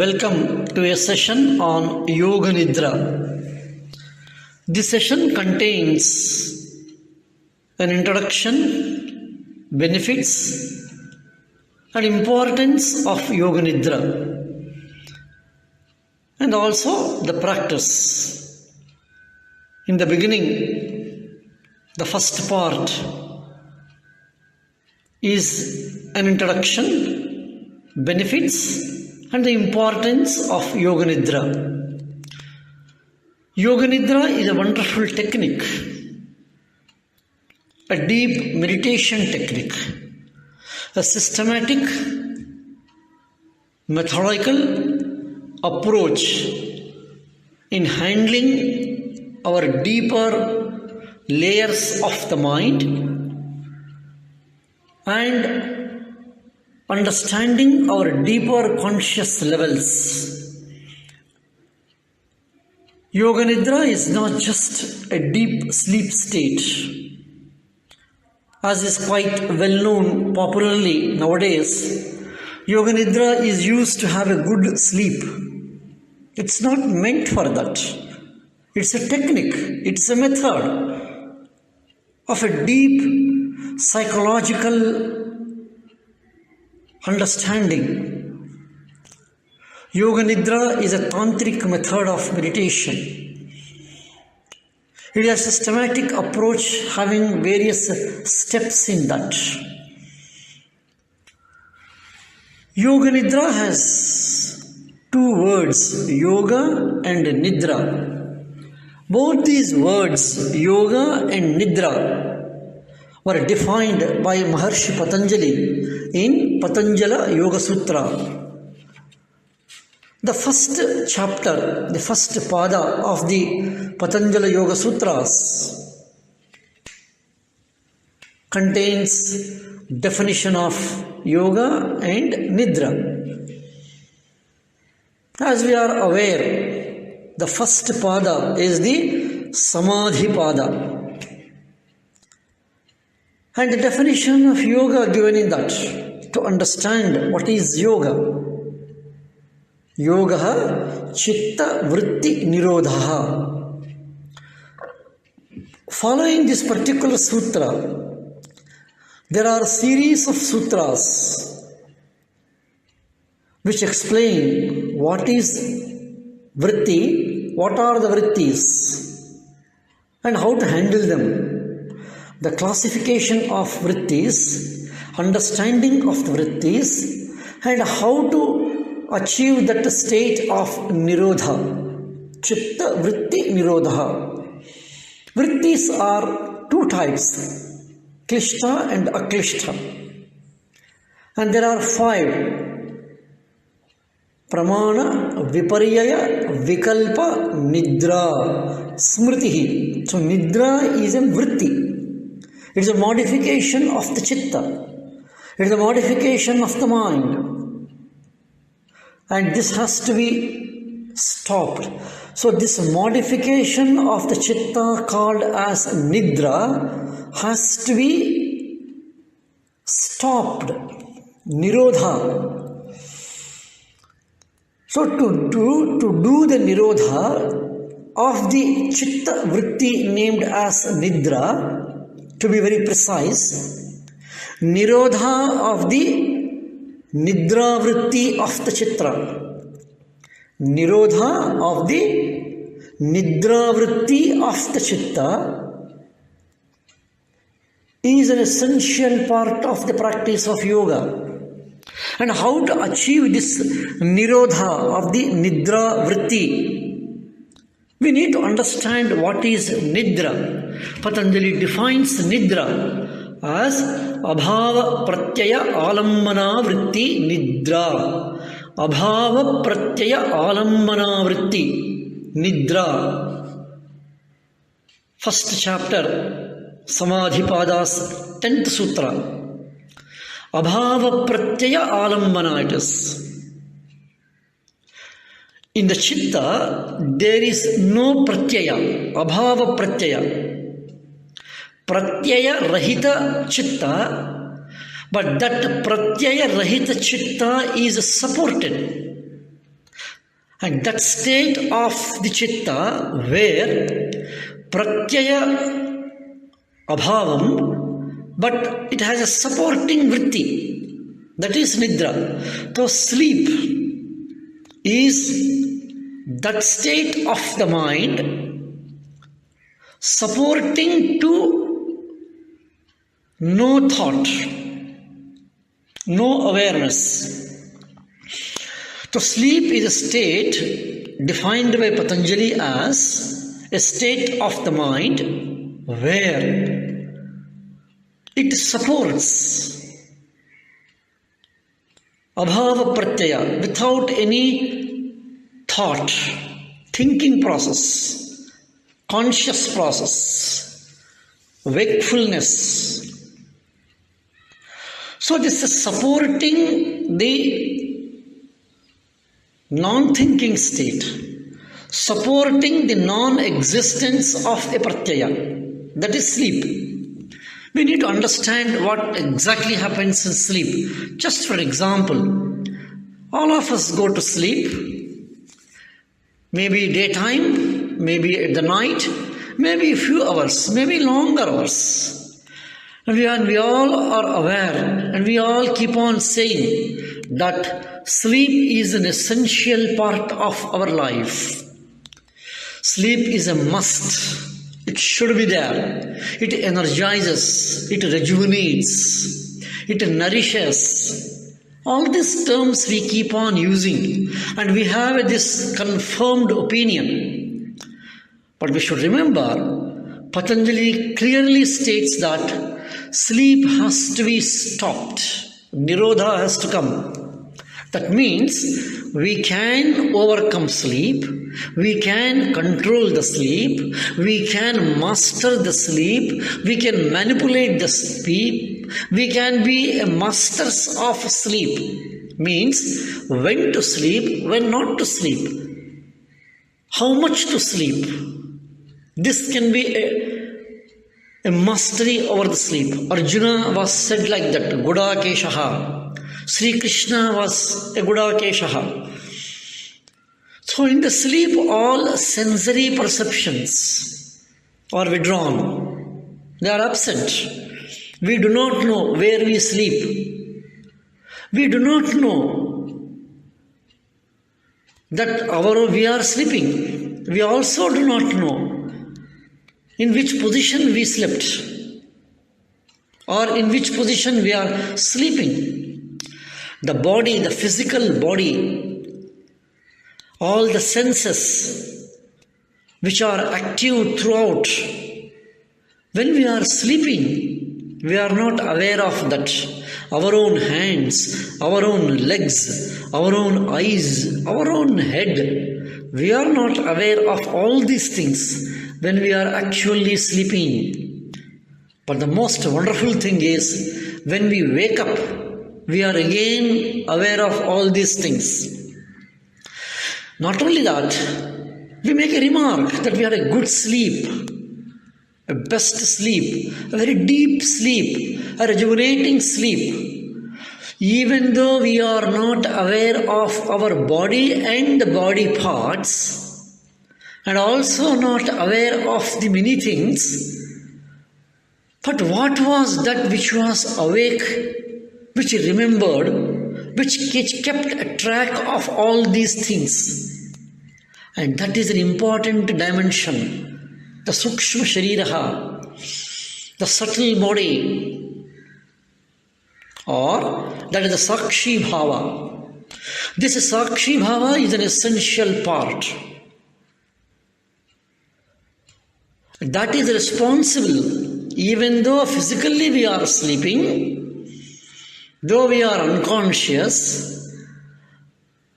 Welcome to a session on Yoga Nidra. This session contains an introduction, benefits, and importance of Yoga Nidra, and also the practice. In the beginning, the first part is an introduction, benefits, and the importance of Yoga Nidra. Yoga Nidra is a wonderful technique, a deep meditation technique, a systematic, methodical approach in handling our deeper layers of the mind and understanding our deeper conscious levels. Yoga Nidra is not just a deep sleep state, as is quite well known popularly nowadays. Yoga Nidra is used to have a good sleep. It's not meant for that. It's a technique, it's a method of a deep psychological understanding. Yoga Nidra is a tantric method of meditation. It is a systematic approach having various steps in that. Yoga Nidra has two words, yoga and nidra. Both these words, yoga and nidra, were defined by Maharshi Patanjali in Patanjala Yoga Sutra. The first chapter, the first pada of the Patanjala Yoga Sutras contains definition of yoga and nidra. As we are aware, the first pada is the samadhi pada. And the definition of yoga given in that, to understand what is yoga. Yoga chitta vritti nirodha. Following this particular sutra, there are a series of sutras which explain what is vritti, what are the vrittis, and how to handle them. The classification of vrittis, understanding of the vrittis, and how to achieve that state of nirodha, chitta vritti nirodha. Vrittis are two types, klishta and aklishta. And there are 5: pramana, viparyaya, vikalpa, nidra, smriti. So nidra is a vritti. It is a modification of the chitta. It is a modification of the mind. And this has to be stopped. So this modification of the chitta called as nidra has to be stopped. Nirodha. So to do the nirodha of the chitta vritti named as nidra, to be very precise, nirodha of the nidra vritti of the chitta. Nirodha of the nidra vritti of the chitta is an essential part of the practice of yoga. And how to achieve this nirodha of the nidra vritti? We need to understand what is nidra. Patanjali defines nidra as abhava pratyaya alambana vritti nidra. Abhava pratyaya alambana vritti nidra. First chapter, Samadhi Pada's 10th sutra. Abhava pratyaya alambana it is. In the chitta, there is no pratyaya, abhava pratyaya. Pratyaya rahita chitta, but that pratyaya rahita chitta is supported And that state of the chitta where pratyaya abhavam, but it has a supporting vritti, that is nidra. So sleep is that state of the mind supporting to no thought, no awareness. So sleep is a state defined by Patanjali as a state of the mind where it supports abhava pratyaya, without any thought, thinking process, conscious process, wakefulness. So this is supporting the non-thinking state, supporting the non-existence of a pratyaya, that is sleep. We need to understand what exactly happens in sleep. Just for example, all of us go to sleep, maybe daytime, maybe at the night, maybe a few hours, maybe longer hours. And we all are aware, and we all keep on saying that sleep is an essential part of our life. Sleep is a must. It should be there. It energizes, it rejuvenates, it nourishes. All these terms we keep on using, and we have this confirmed opinion. But we should remember, Patanjali clearly states that sleep has to be stopped. Nirodha has to come. That means we can overcome sleep, we can control the sleep, we can master the sleep, we can manipulate the sleep, we can be a masters of sleep. Means when to sleep, when not to sleep, how much to sleep. This can be a mastery over the sleep. Arjuna was said like that, Gudakeshaha. Sri Krishna was a Gudakeshaha. So in the sleep, all sensory perceptions are withdrawn. They are absent. We do not know where we sleep. We do not know that we are sleeping. We also do not know in which position we slept or in which position we are sleeping. The body, the physical body, all the senses which are active throughout. When we are sleeping, we are not aware of that. Our own hands, our own legs, our own eyes, our own head. We are not aware of all these things when we are actually sleeping. But the most wonderful thing is, when we wake up, we are again aware of all these things. Not only that, we make a remark that we had a good sleep, a best sleep, a very deep sleep, a rejuvenating sleep. Even though we are not aware of our body and the body parts, and also not aware of the many things, but what was that which was awake, which remembered, which kept a track of all these things? And that is an important dimension. The Sukshma Shariraha, the subtle body, or that is the Sakshi Bhava. This Sakshi Bhava is an essential part. That is responsible, even though physically we are sleeping, though we are unconscious,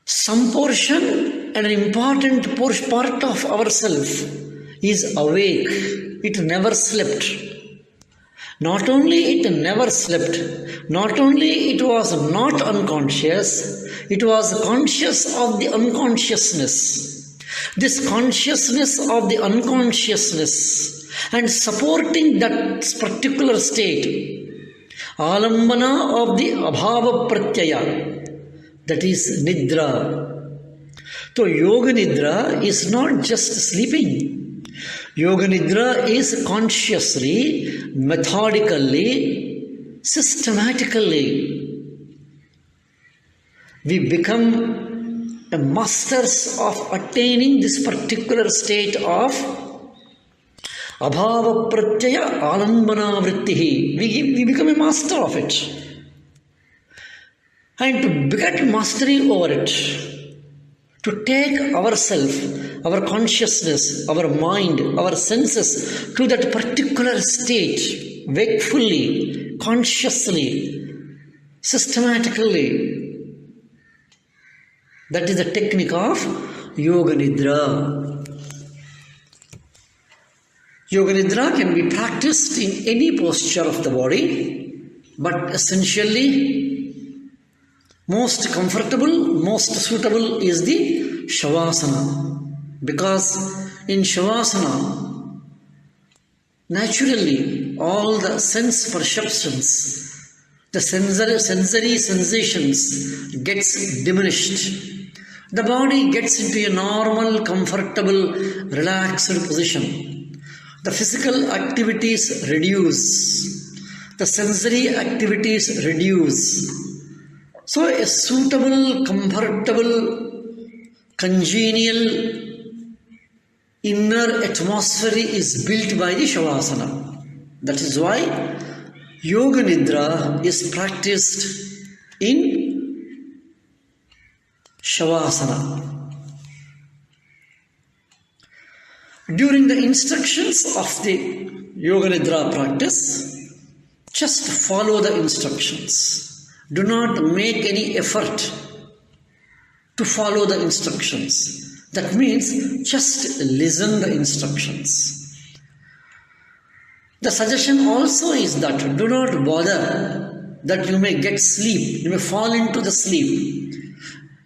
some portion and an important part of ourselves is awake. It never slept. Not only it never slept, not only it was not unconscious, it was conscious of the unconsciousness. This consciousness of the unconsciousness and supporting that particular state, alambana of the abhava pratyaya, that is nidra. So Yoga Nidra is not just sleeping. Yoga Nidra is consciously, methodically, systematically. We become a masters of attaining this particular state of Abhava Pratyaya Alambana Vrittihi. We become a master of it. And to get mastery over it, to take ourselves, our consciousness, our mind, our senses to that particular state, wakefully, consciously, systematically. That is the technique of Yoga Nidra. Yoga Nidra can be practiced in any posture of the body, but essentially, most comfortable, most suitable is the Shavasana. Because in Shavasana, naturally, all the sense perceptions, the sensory sensations gets diminished. The body gets into a normal, comfortable, relaxed position. The physical activities reduce. The sensory activities reduce. So a suitable, comfortable, congenial inner atmosphere is built by the Shavasana. That is why Yoga Nidra is practiced in Shavasana. During the instructions of the Yoga Nidra practice, just follow the instructions. Do not make any effort to follow the instructions. That means just listen the instructions. The suggestion also is that do not bother that you may get sleep, you may fall into the sleep.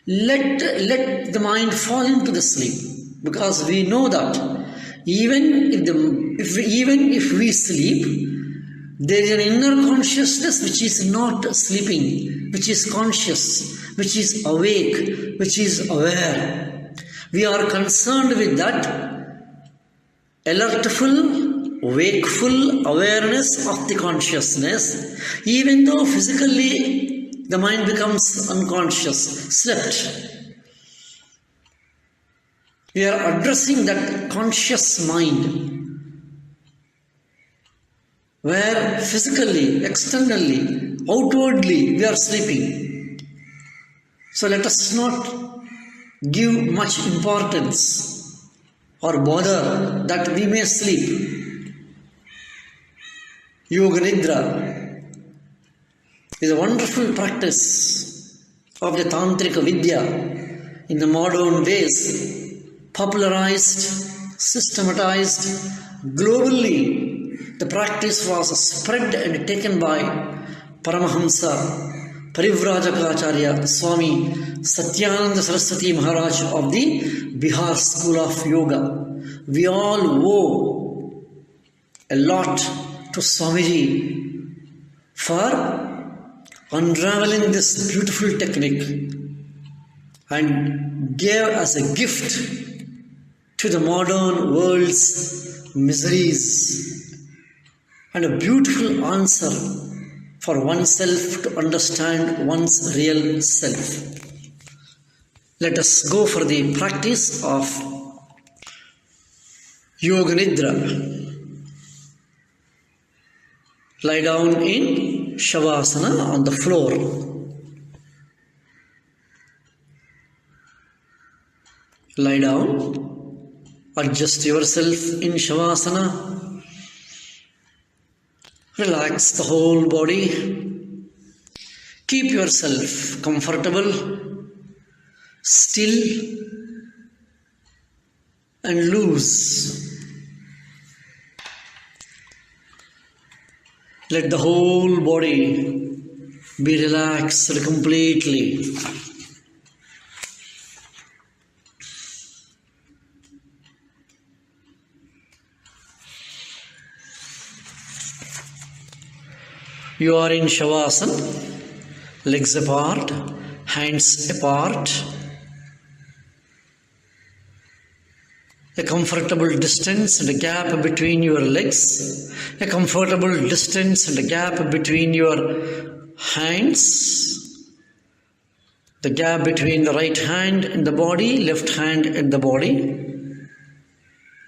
Let the mind fall into the sleep, because we know that even if we sleep, there is an inner consciousness which is not sleeping, which is conscious, which is awake, which is aware. We are concerned with that alertful, wakeful awareness of the consciousness, even though physically the mind becomes unconscious, slept. We are addressing that conscious mind, where physically, externally, outwardly we are sleeping. So let us not give much importance or bother that we may sleep. Yoga Nidra is a wonderful practice of the Tantrika Vidya in the modern ways, popularized, systematized globally. The practice was spread and taken by Paramahamsa Parivrajaka Swami Satyananda Saraswati Maharaj of the Bihar School of Yoga. We all owe a lot to Swamiji for unraveling this beautiful technique and gave as a gift to the modern world's miseries, and a beautiful answer for oneself to understand one's real self. Let us go for the practice of Yoga Nidra. Lie down in Shavasana on the floor. Lie down. Adjust yourself in Shavasana. Relax the whole body. Keep yourself comfortable, still and loose. Let the whole body be relaxed completely. You are in Shavasana, legs apart, hands apart. a comfortable distance and a gap between your legs, a comfortable distance and a gap between your hands, the gap between the right hand and the body, left hand and the body.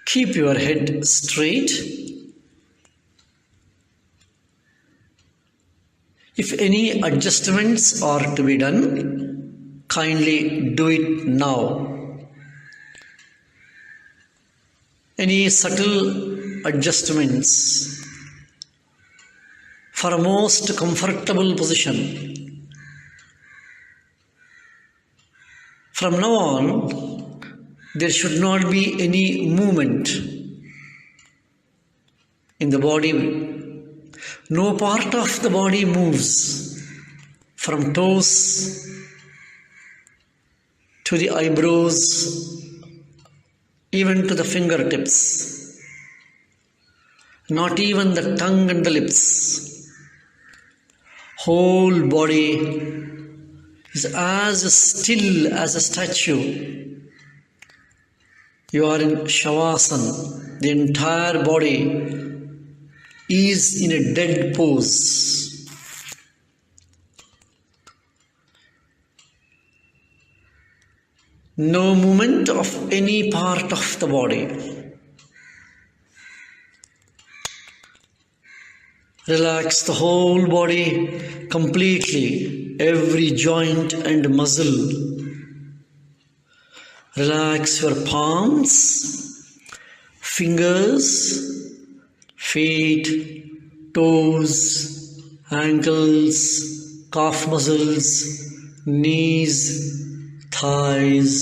Keep your head straight. If any adjustments are to be done, kindly do it now. Any subtle adjustments for a most comfortable position. From now on, there should not be any movement in the body. No part of the body moves from toes to the eyebrows, even to the fingertips. Not even the tongue and the lips. Whole body is as still as a statue. You are in Shavasana. The entire body is in a dead pose. No movement of any part of the body. Relax the whole body completely, every joint and muscle. Relax your palms, fingers, feet, toes, ankles, calf muscles, knees, thighs,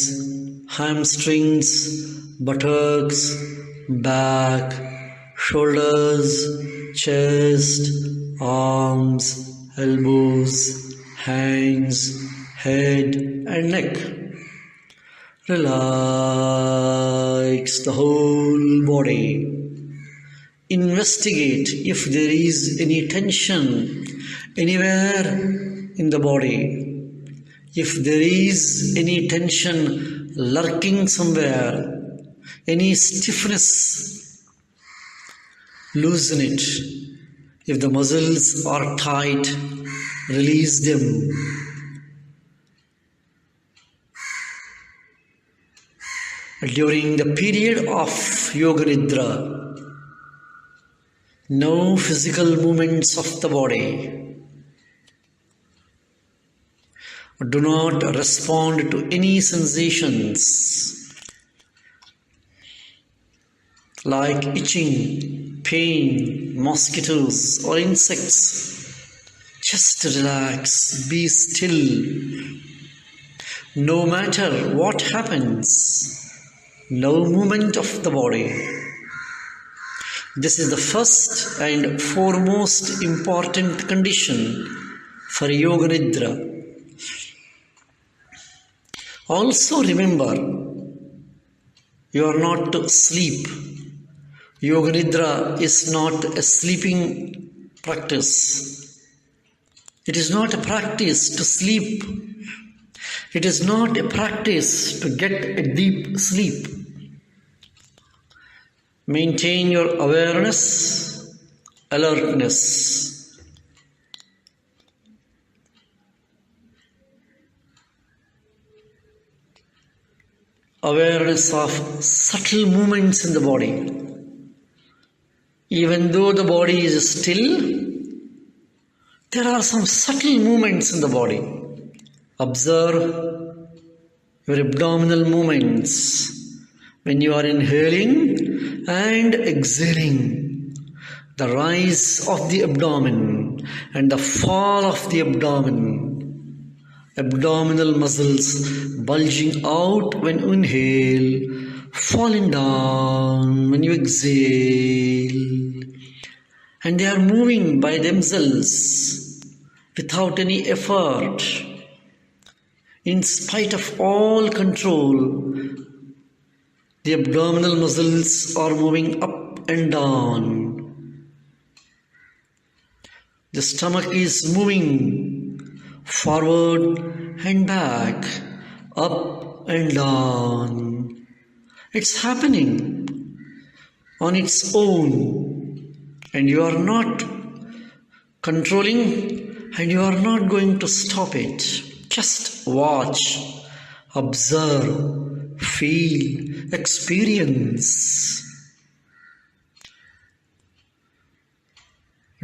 hamstrings, buttocks, back, shoulders, chest, arms, elbows, hands, head and neck. Relax the whole body. Investigate if there is any tension anywhere in the body. If there is any tension lurking somewhere, any stiffness, loosen it. If the muscles are tight, release them. During the period of Yoga Nidra, no physical movements of the body. Do not respond to any sensations like itching, pain, mosquitoes or insects. Just relax, be still. No matter what happens, no movement of the body. This is the first and foremost important condition for Yoga Nidra. Also remember, you are not to sleep. Yoga Nidra is not a sleeping practice. It is not a practice to sleep. It is not a practice to get a deep sleep. Maintain your awareness, alertness. Awareness of subtle movements in the body. Even though the body is still, there are some subtle movements in the body. Observe your abdominal movements when you are inhaling and exhaling. The rise of the abdomen and the fall of the abdomen. Abdominal muscles bulging out when you inhale, falling down when you exhale. And they are moving by themselves without any effort. In spite of all control, the abdominal muscles are moving up and down. The stomach is moving forward and back, up and down. It's happening on its own, and you are not controlling, and you are not going to stop it. Just watch, observe, feel, experience.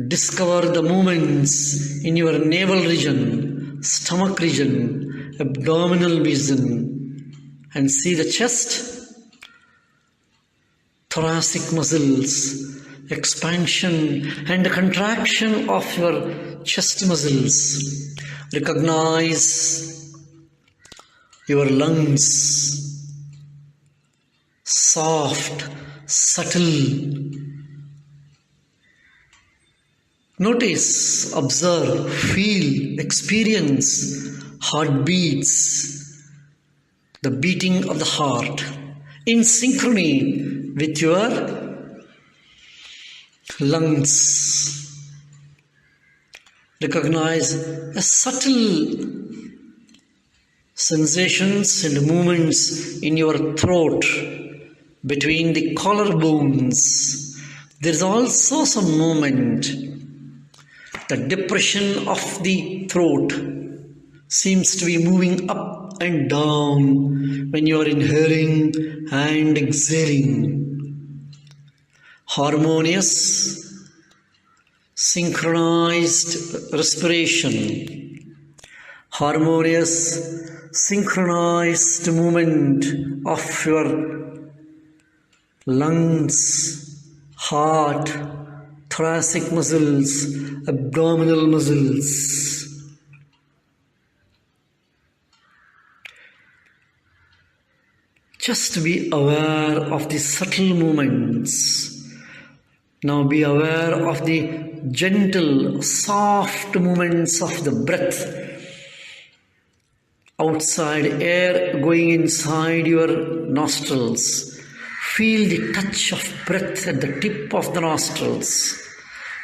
Discover the movements in your navel region, stomach region, abdominal region, and see the chest, thoracic muscles, expansion and contraction of your chest muscles. Recognize your lungs, soft, subtle. Notice, observe, feel, experience heartbeats, the beating of the heart in synchrony with your lungs. Recognize a subtle sensations and movements in your throat between the collarbones. There is also some movement. The depression of the throat seems to be moving up and down when you are inhaling and exhaling. Harmonious, synchronized respiration. Harmonious, synchronized movement of your lungs, heart, thoracic muscles, abdominal muscles. Just be aware of the subtle movements. Now be aware of the gentle, soft movements of the breath. Outside air going inside your nostrils. Feel the touch of breath at the tip of the nostrils.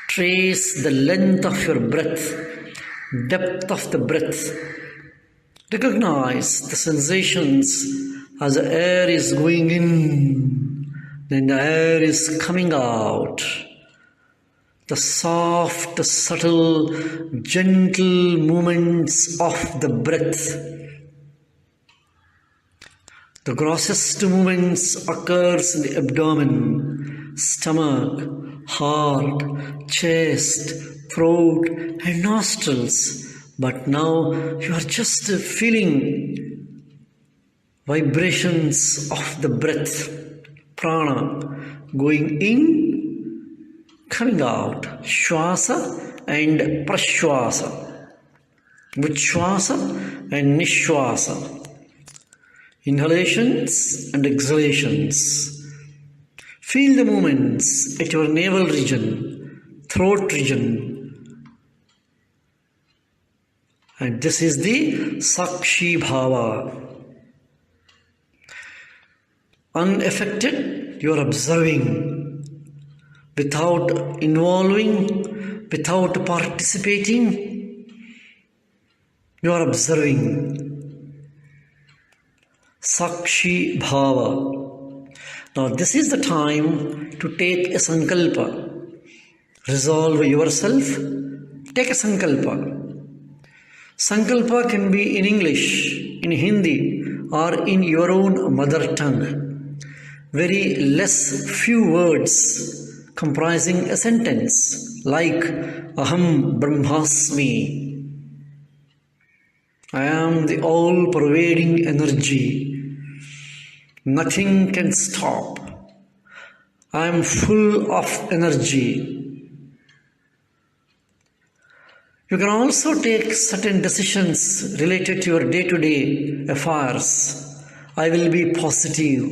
Trace the length of your breath, depth of the breath. Recognize the sensations as the air is going in, then the air is coming out. The soft, subtle, gentle movements of the breath. The grossest movements occurs in the abdomen, stomach, heart, chest, throat and nostrils. But now you are just feeling vibrations of the breath, prana, going in, coming out, shwasa and prashwasa, uchwasa and nishwasa. Inhalations and exhalations. Feel the movements at your navel region, throat region. And this is the Sakshi Bhava. Unaffected, you are observing. Without involving, without participating, you are observing. Sakshi Bhava. Now this is the time to take a sankalpa. Resolve yourself. Take a sankalpa. Sankalpa can be in English, in Hindi, or in your own mother tongue. Very less few words comprising a sentence like Aham Brahmasmi. I am the all-pervading energy. Nothing can stop. I am full of energy. You can also take certain decisions related to your day-to-day affairs. I will be positive.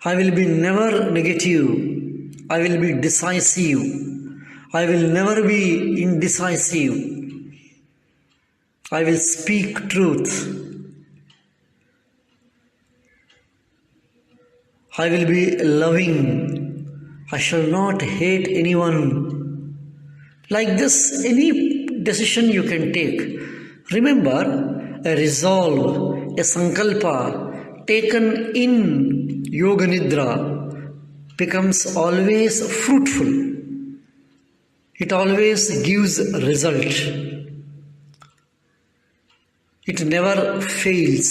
I will be never negative. I will be decisive. I will never be indecisive. I will speak truth. I will be loving. I shall not hate anyone. Like this, any decision you can take. Remember, a resolve, a sankalpa taken in Yoga Nidra becomes always fruitful. It always gives result. It never fails.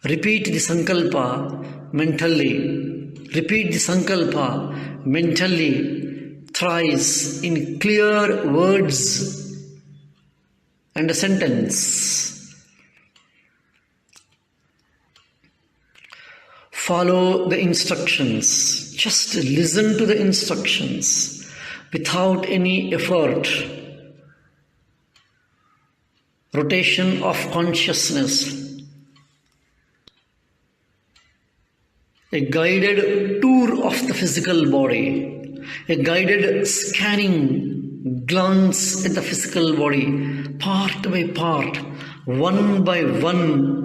Repeat the sankalpa mentally. Repeat the sankalpa mentally thrice in clear words and a sentence. Follow the instructions. Just listen to the instructions without any effort. Rotation of consciousness. A guided tour of the physical body, a guided scanning glance at the physical body, part by part, one by one,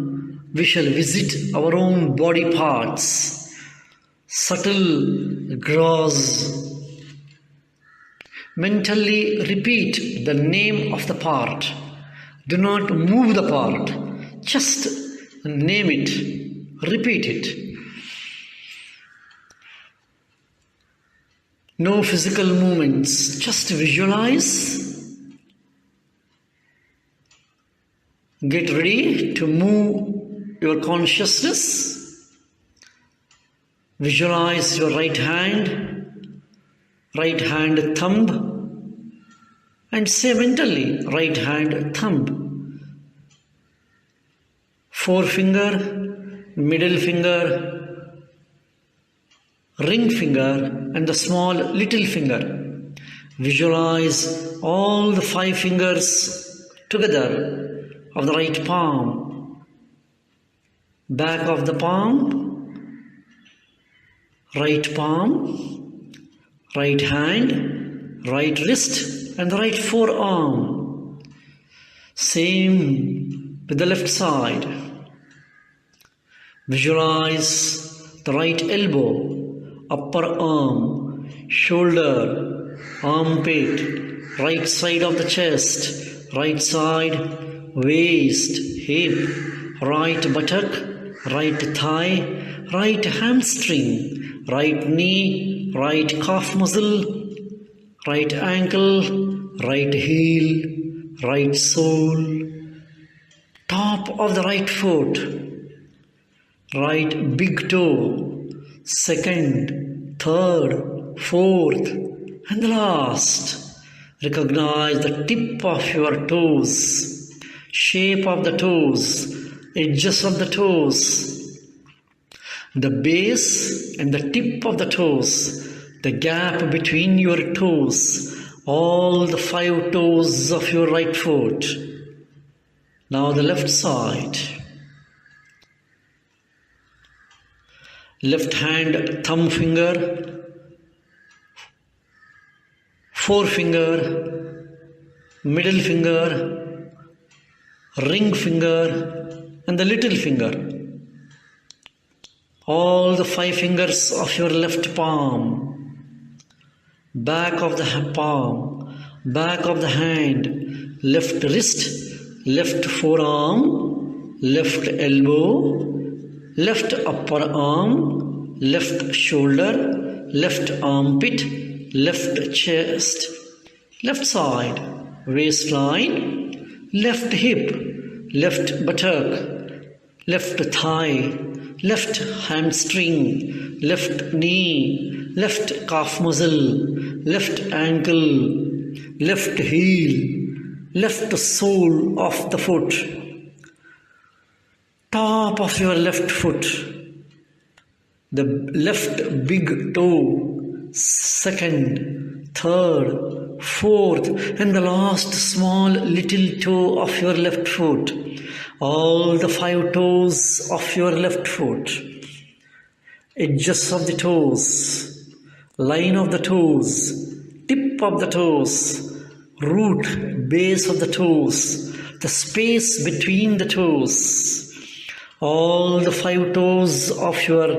we shall visit our own body parts, subtle, gross. Mentally repeat the name of the part. Do not move the part, just name it, repeat it. No physical movements, just visualize. Get ready to move your consciousness. Visualize your right hand thumb, and say mentally, right hand thumb. Forefinger, middle finger, ring finger and the small little finger. Visualize all the 5 fingers together of the right palm, back of the palm, right hand, right wrist and the right forearm. Same with the left side. Visualize the right elbow, upper arm, shoulder, armpit, right side of the chest, right side, waist, hip, right buttock, right thigh, right hamstring, right knee, right calf muscle, right ankle, right heel, right sole, top of the right foot, right big toe, second, third, fourth, and the last. Recognize the tip of your toes, shape of the toes, edges of the toes, the base and the tip of the toes, the gap between your toes, all the 5 toes of your right foot. Now the left side. Left hand thumb finger, forefinger, middle finger, ring finger and the little finger. All the 5 fingers of your left palm, back of the palm, back of the hand, left wrist, left forearm, left elbow, left upper arm, left shoulder, left armpit, left chest, left side, waistline, left hip, left buttock, left thigh, left hamstring, left knee, left calf muscle, left ankle, left heel, left sole of the foot, top of your left foot, the left big toe, second, third, fourth, and the last small little toe of your left foot, all the 5 toes of your left foot, edges of the toes, line of the toes, tip of the toes, root, base of the toes, the space between the toes, all the 5 toes of your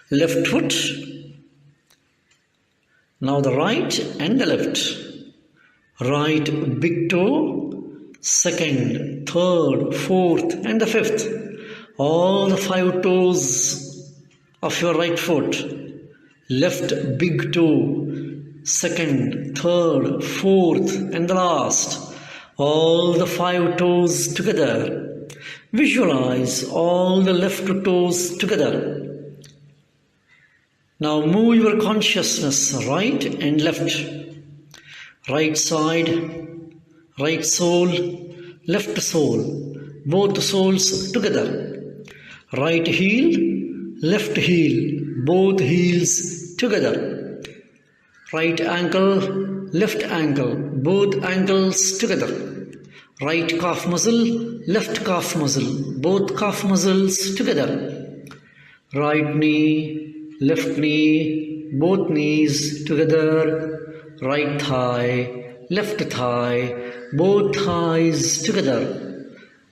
left foot. Now the right and the left. Right big toe, second, third, fourth, and the fifth. All the 5 toes of your right foot. Left big toe, second, third, fourth, and the last. All the 5 toes together. Visualize all the left toes together. Now move your consciousness right and left. Right side, right sole, left sole. Both soles together. Right heel, left heel. Both heels together. Right ankle, left ankle. Both ankles together. Right calf muscle, left calf muscle. Both calf muscles together. Right knee, left knee. Both knees together. Right thigh, left thigh. Both thighs together.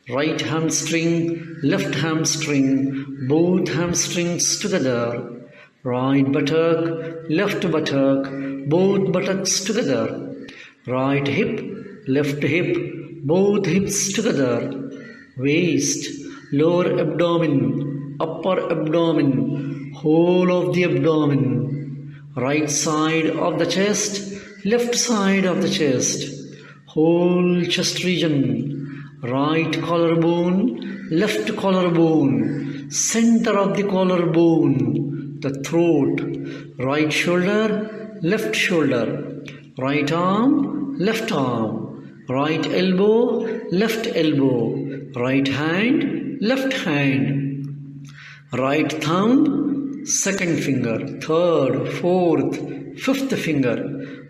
Right hamstring, left hamstring, both hamstrings together. Right buttock, left buttock, both buttocks together. Right hip, left hip, both hips together. Waist, lower abdomen, upper abdomen, whole of the abdomen. Right side of the chest, left side of the chest, whole chest region. Right collarbone, left collarbone, center of the collarbone, the throat, right shoulder, left shoulder, right arm, right elbow, right hand, left hand, right thumb, second finger, third, fourth, fifth finger,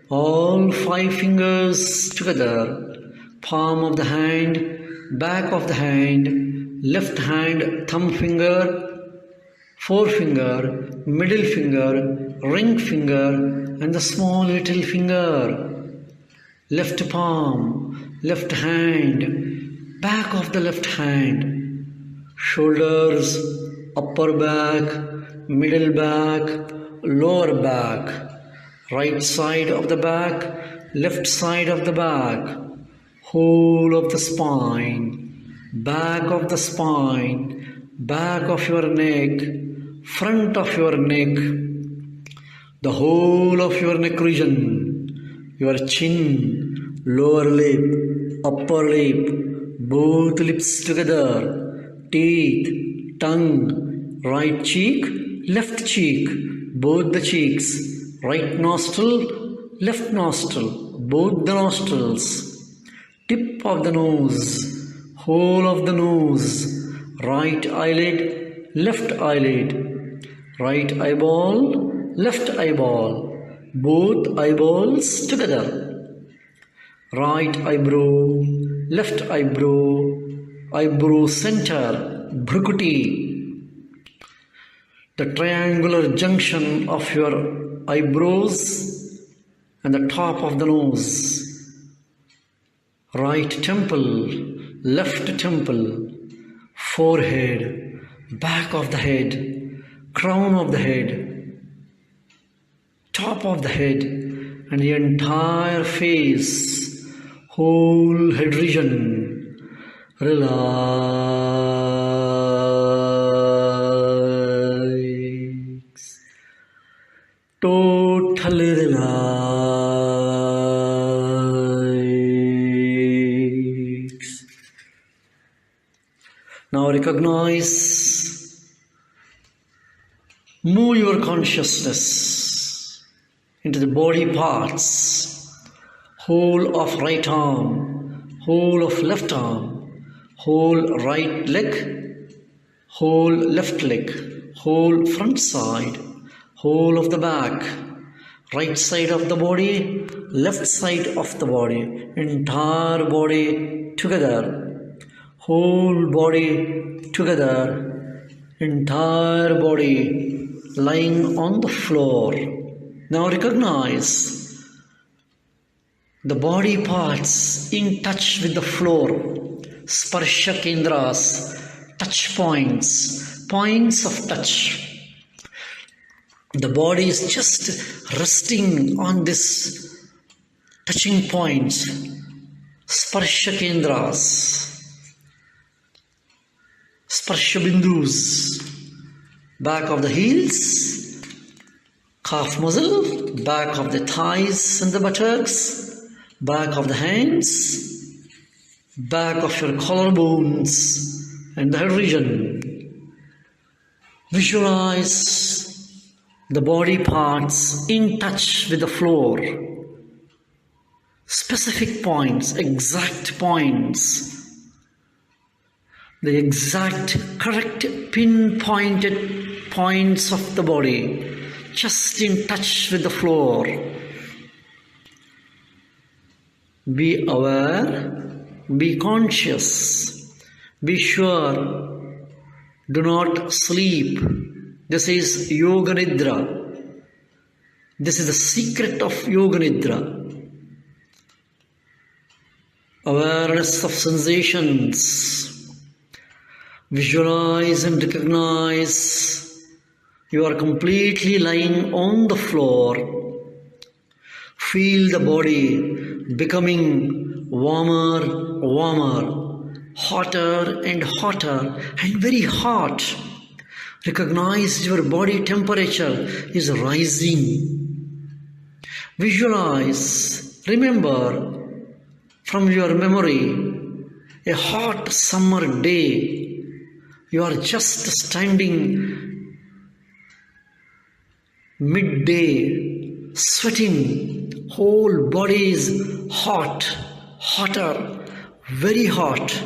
all 5 fingers together, palm of the hand, back of the hand, left hand, thumb finger, forefinger, middle finger, ring finger, and the small little finger. Left palm, left hand, back of the left hand, shoulders, upper back, middle back, lower back, right side of the back, left side of the back, whole of the spine, back of the spine, back of your neck, front of your neck, the whole of your neck region, your chin, lower lip, upper lip, both lips together, teeth, tongue, right cheek, left cheek, both the cheeks, right nostril, left nostril, both the nostrils, tip of the nose, whole of the nose, right eyelid, left eyelid, right eyeball, left eyeball, both eyeballs together, right eyebrow, left eyebrow, eyebrow center, bhrukuti, the triangular junction of your eyebrows and the top of the nose, right temple, left temple, forehead, back of the head, crown of the head, top of the head, and the entire face, whole head region. Relax, totally relax. Now recognize, move your consciousness into the body parts, whole of right arm, whole of left arm, whole right leg, whole left leg, whole front side, whole of the back, right side of the body, left side of the body, entire body together. Whole body together, entire body lying on the floor. Now recognize the body parts in touch with the floor, sparsha kendras, touch points, points of touch. The body is just resting on this touching points, Sparsha Kendras, Sparsha Bindus, back of the heels, calf muscle, back of the thighs and the buttocks, back of the hands, back of your collarbones and the head region. Visualize the body parts in touch with the floor. Specific points, exact points, the exact correct pinpointed points of the body, just in touch with the floor. Be aware, be conscious, be sure, do not sleep. This is Yoga Nidra. This is the secret of Yoga Nidra. Awareness of sensations. Visualize and recognize you are completely lying on the floor. Feel the body becoming warmer, warmer, hotter and hotter and very hot. Recognize your body temperature is rising. Visualize, remember, from your memory, a hot summer day, you are just standing midday, sweating, whole body is hot, hotter, very hot.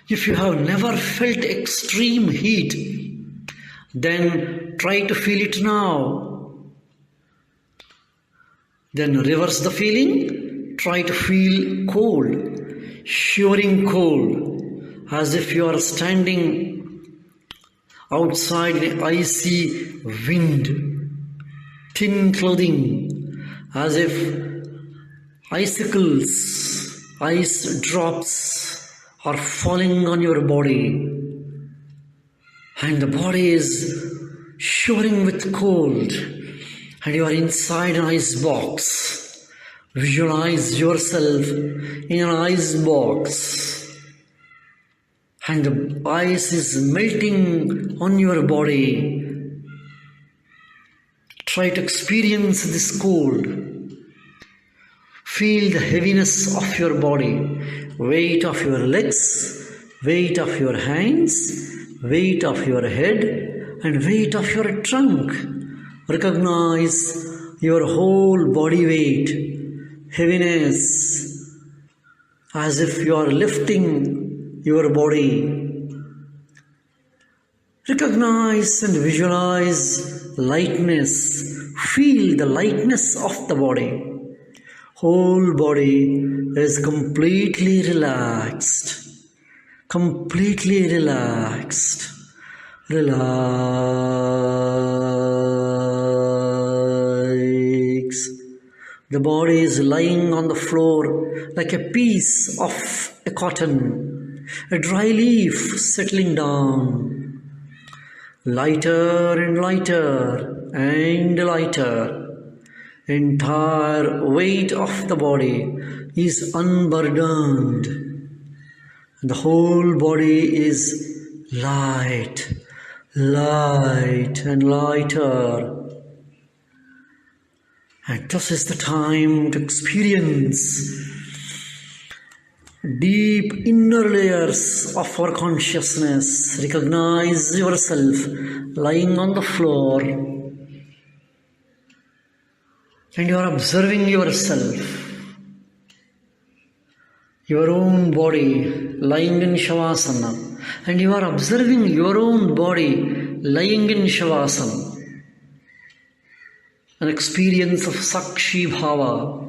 If you have never felt extreme heat, then try to feel it now. Then reverse the feeling. Try to feel cold, shivering cold, as if you are standing outside the icy wind, thin clothing, as if icicles, ice drops are falling on your body, and the body is shivering with cold, and you are inside an ice box. Visualize yourself in an ice box, and the ice is melting on your body. Try to experience this cold. Feel the heaviness of your body, weight of your legs, weight of your hands, weight of your head, and weight of your trunk. Recognize your whole body weight. Heaviness, as if you are lifting your body. Recognize and visualize lightness. Feel the lightness of the body. Whole body is completely relaxed. Completely relaxed. Relax. The body is lying on the floor like a piece of a cotton, a dry leaf settling down. Lighter and lighter and lighter. Entire weight of the body is unburdened. The whole body is light, light and lighter. And this is the time to experience deep inner layers of our consciousness. Recognize yourself lying on the floor, and you are observing yourself, your own body lying in Shavasana, and you are observing your own body lying in Shavasana. An experience of Sakshi Bhava.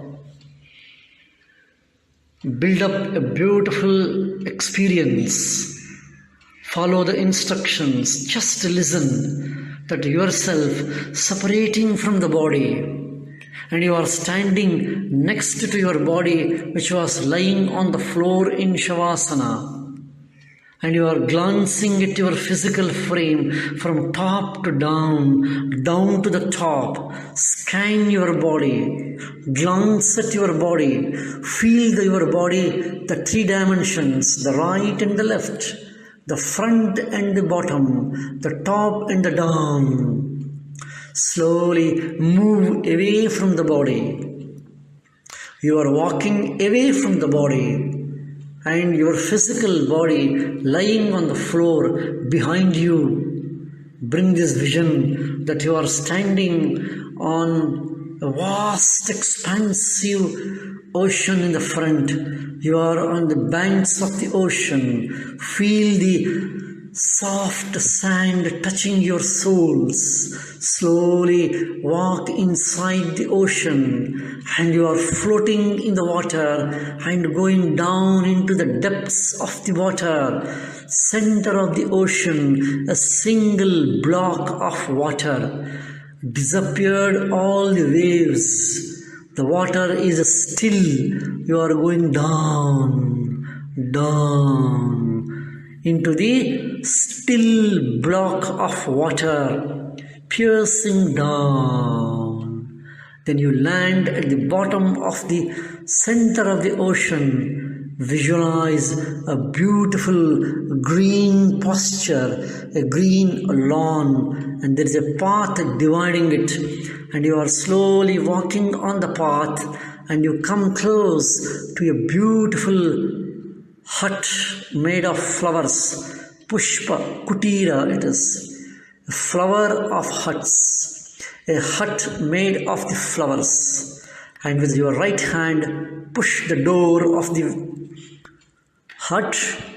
Build up a beautiful experience. Follow the instructions. Just listen that yourself separating from the body, and you are standing next to your body which was lying on the floor in Shavasana, and you are glancing at your physical frame from top to down, down to the top. Scan your body, glance at your body, feel your body, the three dimensions, the right and the left, the front and the bottom, the top and the down. Slowly move away from the body. You are walking away from the body, and your physical body lying on the floor behind you. Bring this vision that you are standing on a vast, expansive ocean in the front. You are on the banks of the ocean. Feel the soft sand touching your soles. Slowly walk inside the ocean, and you are floating in the water and going down into the depths of the water. Center of the ocean, a single block of water. Disappeared all the waves. The water is still. You are going down, down into the still block of water, piercing down. Then you land at the bottom of the center of the ocean. Visualize a beautiful green pasture, a green lawn, and there is a path dividing it, and you are slowly walking on the path, and you come close to a beautiful hut made of flowers. Pushpa, Kutira it is, a flower of huts, a hut made of the flowers. And with your right hand, push the door of the hut,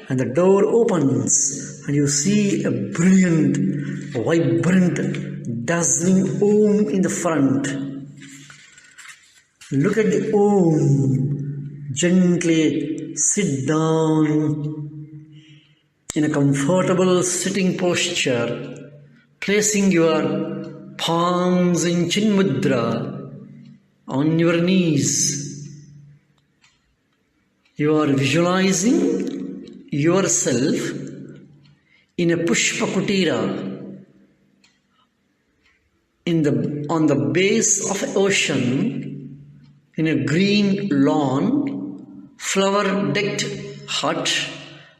and the door opens, and you see a brilliant, vibrant, dazzling Om in the front. Look at the Om. Gently sit down in a comfortable sitting posture, placing your palms in Chinmudra on your knees. You are visualizing yourself in a Pushpa Kutira on the base of an ocean, in a green lawn, flower-decked hut,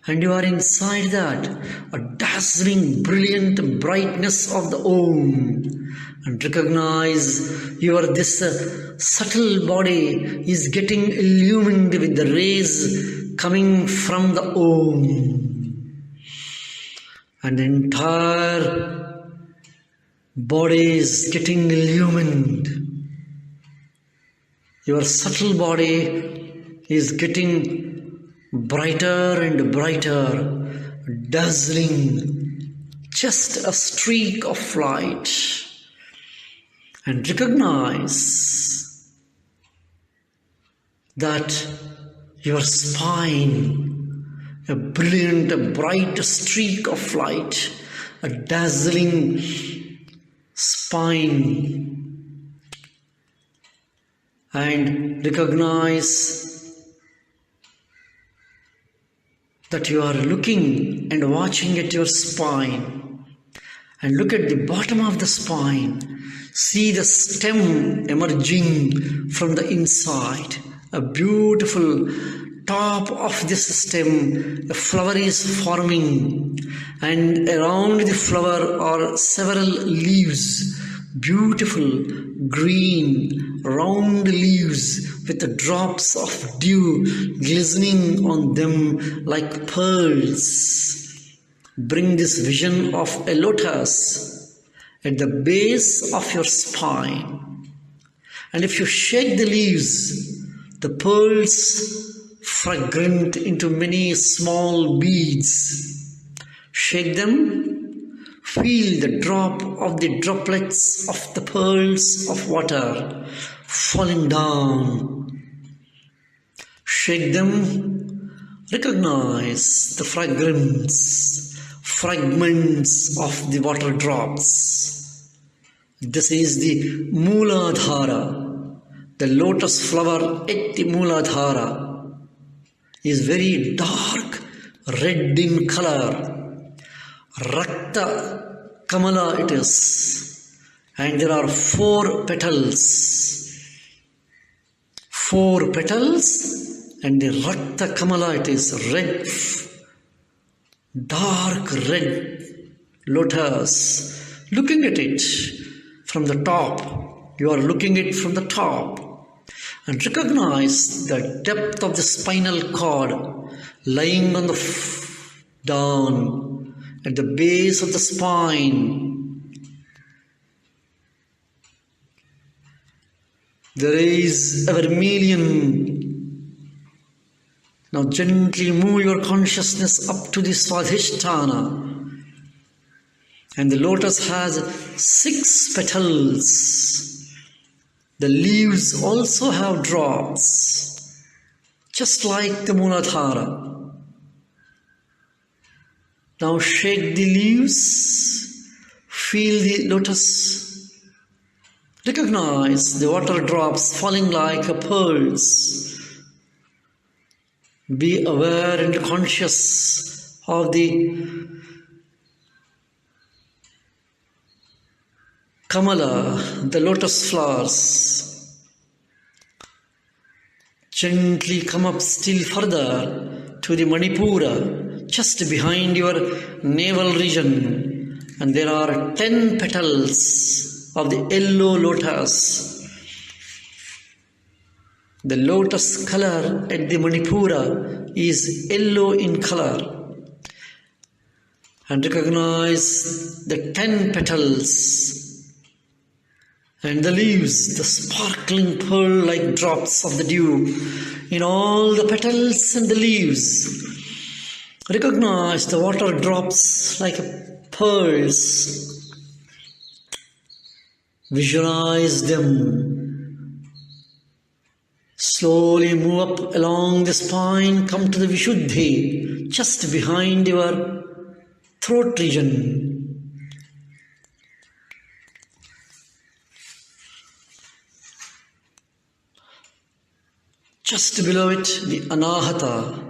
and you are inside that, a dazzling, brilliant brightness of the Om. And recognize this subtle body is getting illumined with the rays coming from the Om. And the entire body is getting illumined. Your subtle body is getting brighter and brighter, dazzling, just a streak of light. And recognize that your spine, a brilliant, a bright streak of light, a dazzling spine. And recognize that you are looking and watching at your spine. And look at the bottom of the spine. See the stem emerging from the inside. A beautiful top of this stem, a flower is forming, and around the flower are several leaves, beautiful green round leaves with the drops of dew glistening on them like pearls. Bring this vision of a lotus at the base of your spine, and if you shake the leaves, the pearls fragrant into many small beads. Shake them, feel the drop of the droplets of the pearls of water falling down. Shake them, recognize the fragrance, fragments of the water drops. This is the Mooladhara. The lotus flower at the Mooladhara is very dark, red in color. Rakta Kamala it is. And there are 4 petals. 4 petals, and the Rakta Kamala it is, red, dark red lotus. Looking at it from the top, you are looking at it from the top, and recognize the depth of the spinal cord lying on the down at the base of the spine. There is a vermilion. Now gently move your consciousness up to the Swadhisthana. And the lotus has 6 petals. The leaves also have drops, just like the Muladhara. Now shake the leaves, feel the lotus. Recognize the water drops falling like pearls. Be aware and conscious of the Kamala, the lotus flowers. Gently come up still further to the Manipura, just behind your navel region, and there are 10 petals of the yellow lotus. The lotus color at the Manipura is yellow in color. And recognize the 10 petals and the leaves, the sparkling pearl-like drops of the dew in all the petals and the leaves. Recognize the water drops like pearls. Visualize them. Slowly move up along the spine, come to the Vishuddhi, just behind your throat region. Just below it, the Anahata.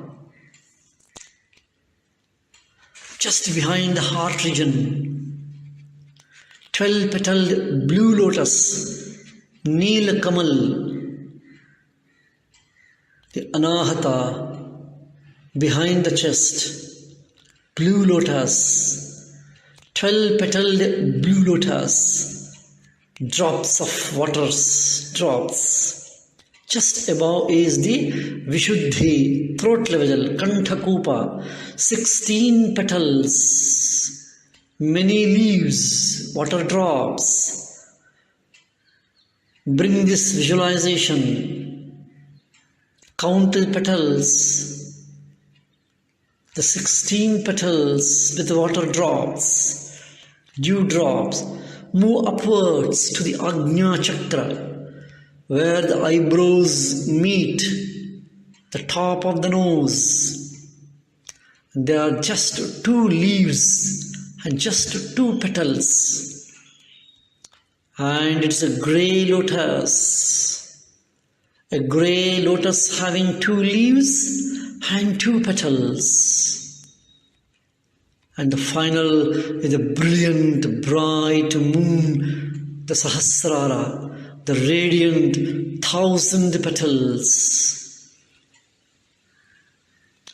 Just behind the heart region, 12-petaled blue lotus, Neel Kamal. The Anahata, behind the chest, blue lotus, 12-petaled blue lotus, drops of waters, drops. Just above is the Vishuddhi, throat level, Kantha Kupa, 16 petals, many leaves, water drops. Bring this visualization, count the petals, the 16 petals with water drops, dew drops. Move upwards to the Ajna Chakra, where the eyebrows meet the top of the nose. There are just 2 leaves and just 2 petals. And it's a grey lotus. A grey lotus having 2 leaves and 2 petals. And the final is a brilliant, bright moon, the Sahasrara, the radiant 1,000 petals.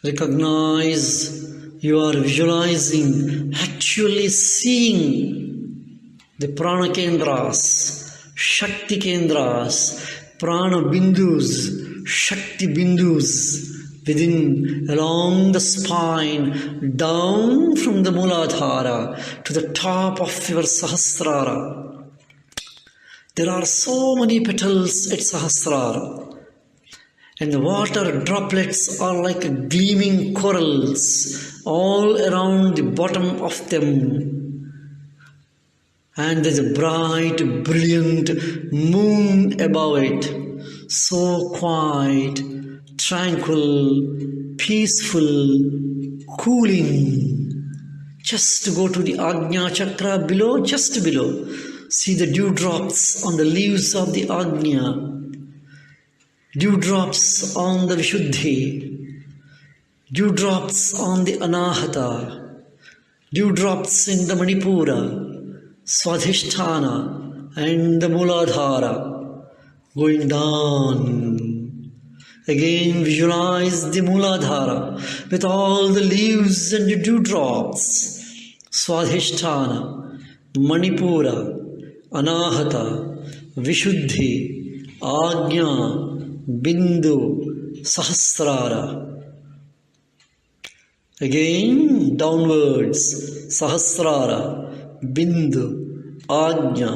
Recognize you are visualizing, actually seeing the Prana Kendras, Shakti Kendras, Prana Bindus, Shakti Bindus within, along the spine, down from the Muladhara to the top of your Sahasrara. There are so many petals at Sahasrara, and the water droplets are like gleaming corals all around the bottom of them. And there's a bright, brilliant moon above it, so quiet, tranquil, peaceful, cooling. Just to go to the Ajna Chakra below, just below. See the dewdrops on the leaves of the Ajna, dewdrops on the Vishuddhi, dewdrops on the Anahata, dewdrops in the Manipura, Swadhisthana and the Muladhara, going down. Again visualize the Muladhara with all the leaves and the dewdrops, Swadhisthana, Manipura, Anahata, Vishuddhi, Ajna, Bindu, Sahasrara. Again downwards, Sahasrara, Bindu, Ajna,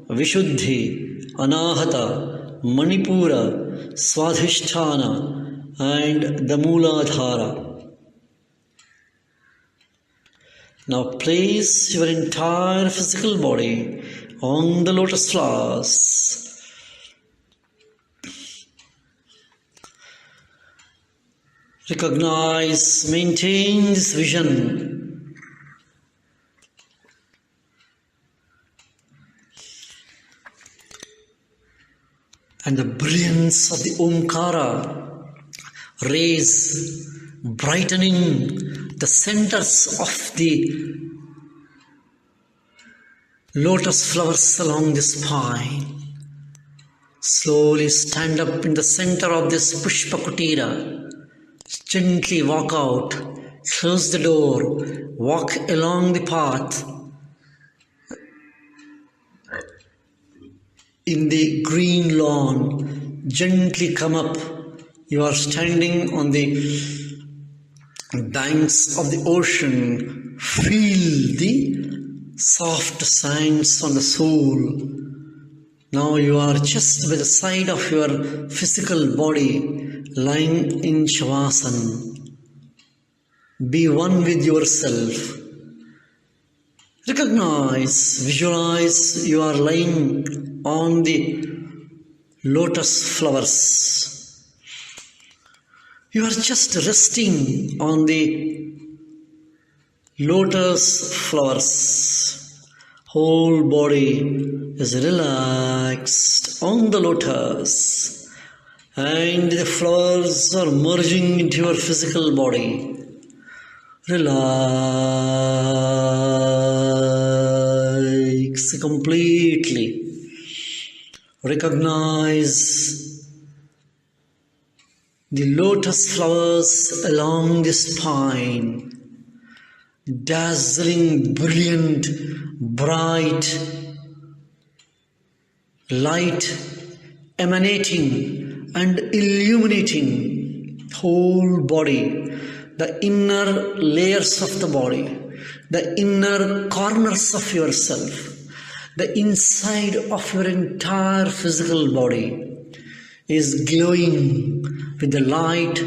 Vishuddhi, Anahata, Manipura, Swadhisthana and the Muladhara. Now place your entire physical body on the lotus flowers. Recognize, maintain this vision. And the brilliance of the Omkara rays brightening the centers of the lotus flowers along the spine. Slowly stand up in the center of this Pushpa Kutira. Gently walk out, close the door, walk along the path in the green lawn. Gently come up. You are standing on the banks of the ocean. Feel the soft sands on the soul. Now you are just by the side of your physical body, lying in Shavasana. Be one with yourself. Recognize, visualize you are lying on the lotus flowers. You are just resting on the lotus flowers. Whole body is relaxed on the lotus, and the flowers are merging into your physical body. Relax completely. Recognize the lotus flowers along the spine. Dazzling, brilliant, bright light emanating and illuminating whole body, the inner layers of the body, the inner corners of yourself, the inside of your entire physical body is glowing with the light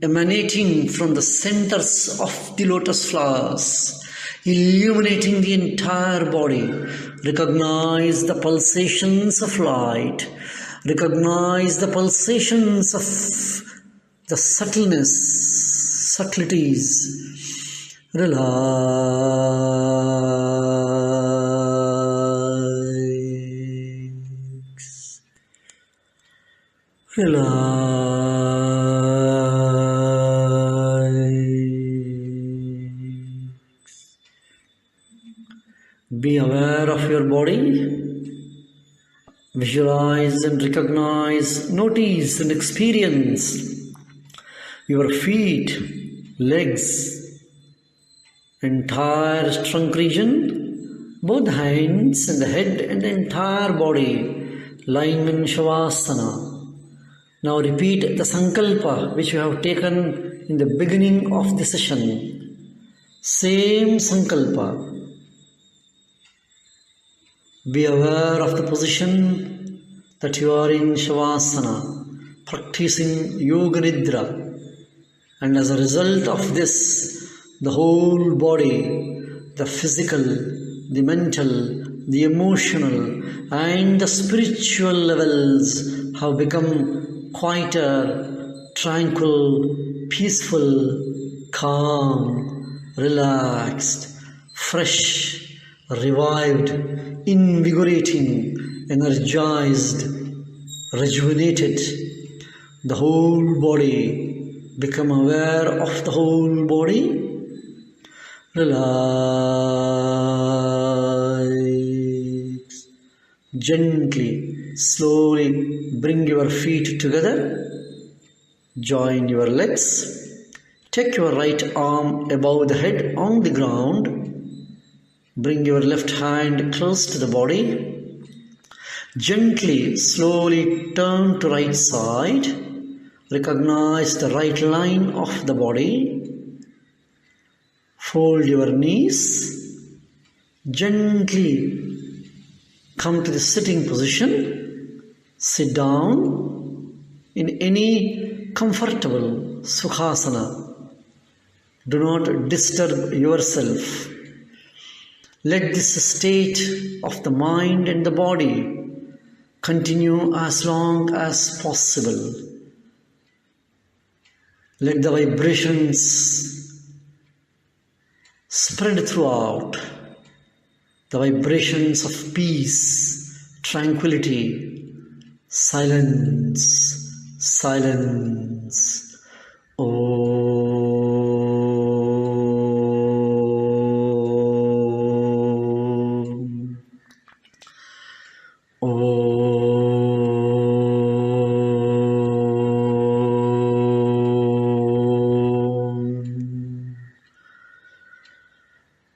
emanating from the centers of the lotus flowers, illuminating the entire body. Recognize the pulsations of light. Recognize the pulsations of the subtleties. Relax. Relax. Be aware of your body. Visualize and recognize, notice and experience your feet, legs, entire trunk region, both hands and the head and the entire body lying in Shavasana. Now repeat the Sankalpa which you have taken in the beginning of the session. Same Sankalpa. Be aware of the position that you are in Shavasana, practicing Yoga Nidra. And as a result of this, the whole body, the physical, the mental, the emotional and the spiritual levels have become quieter, tranquil, peaceful, calm, relaxed, fresh, revived, invigorating, energized, rejuvenated. The whole body Become aware of the whole body. Relax. Gently, slowly bring your feet together. Join your legs. Take your right arm above the head on the ground. Bring your left hand close to the body. Gently, slowly turn to right side. Recognize the right line of the body. Fold your knees. Gently come to the sitting position. Sit down in any comfortable Sukhasana. Do not disturb yourself. Let this state of the mind and the body continue as long as possible. Let the vibrations spread throughout. The vibrations of peace, tranquility, silence, silence.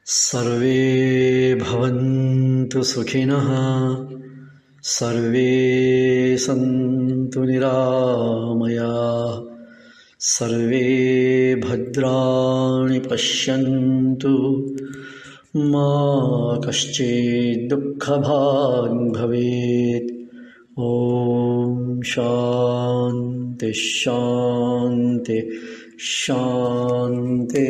Sarve bhavantu sukhinah, sarve santu niramaya, sarve bhadrani pashyantu, ma kaschid dukkha bhag bhavet. Om Shanti Shanti Shanti.